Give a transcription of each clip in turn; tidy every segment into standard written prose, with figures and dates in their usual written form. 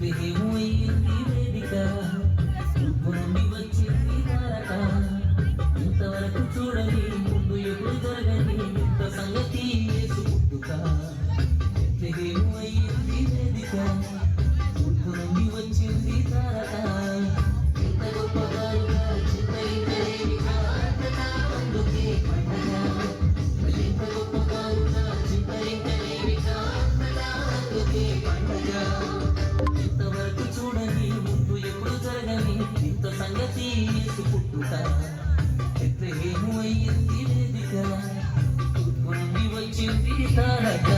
అయింది వేదిక ఉప్పు నుండి వచ్చింది తారక ఇంతవరకు చూడని ముందు ఎప్పుడు జరగని ఇంత సంగతి యేసు పుట్టుక అయింది వేదిక ఉప్పు నుండి వచ్చింది తారక ఇంత గొప్పగారుగా చింతరించలేనిగా అందుకే పండగ ఇంత గొప్పగారుగా చింతరించలేనిగా అందుకే పండగ చూడని ముందు ఎప్పుడు జరగని ఇంత సంగతి యేసు పుట్టుక ఎత్రహేము అయ్యింది వేదిక తూర్పు నుండి వచ్చింది తారక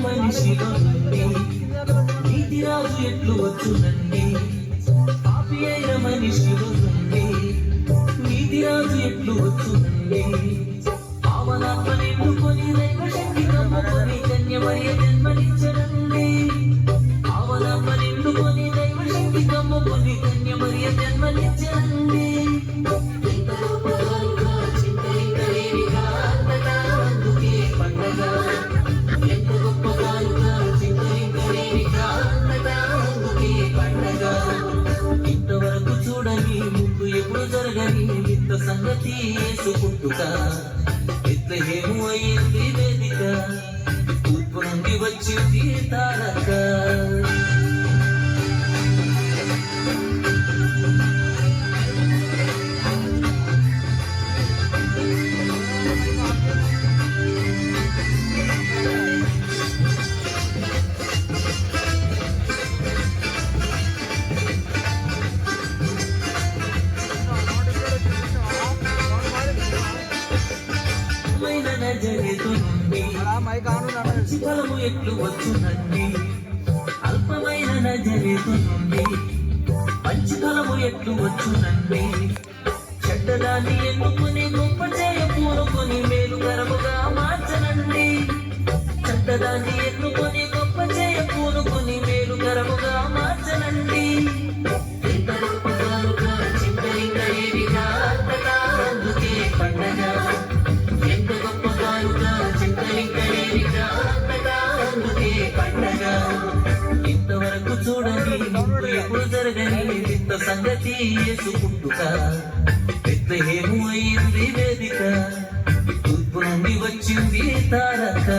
మనిషిలో నుండి నీతి రాజు ఎట్లు వచ్చునండి పాపి అయిన మనిషిలో నుండి నీతి రాజు ఎట్లు వచ్చునండి పావనాత్మ నిండుకొని దైవశక్తి కమ్ముకొని కన్యమయ్య జన్మనిచ్చనండి పావనాత్మ నిండుకొని దైవశక్తి కమ్ముకొని కన్యమయ్య జన్మనిచ్చనండి ఇంత సంగతి యేసు పుట్టుక బెత్లెహేము అయ్యింది వేదిక తూర్పు నుండి వచ్చింది తారక ఫలము ఎట్లు వచ్చునండి అల్పమైన నజరేతు నుండి మంచి ఫలము ఎట్లు వచ్చునండి చెడ్డదాన్ని ఎన్నుకొని గొప్ప చేయ పూనుకొని మేలుకరముగా మార్చనండి చెడ్డదాన్ని ఎన్నుకొని గొప్ప చేయ పూనుకొని మేలుకరముగా మార్చనండి ఎంత గొప్పగానుగా చింతరింగేవిగా అందుకే పండగ ఎంత గొప్పగానుగా చింతరింగేవిగా పండగ ఇంతవరకు చూడని ముందు ఎప్పుడు జరగని ఇంత సంగతి యేసు పుట్టుక బెత్లెహేము అయ్యింది వేదిక తూర్పు నుండి వచ్చింది తారక